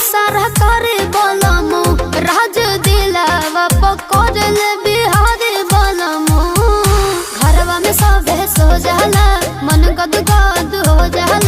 सरकारी बलमो राज दिलावा पकड़ ले बिहारी बलमो। घरवा में सबे सो जाला मन गद गद हो जाला।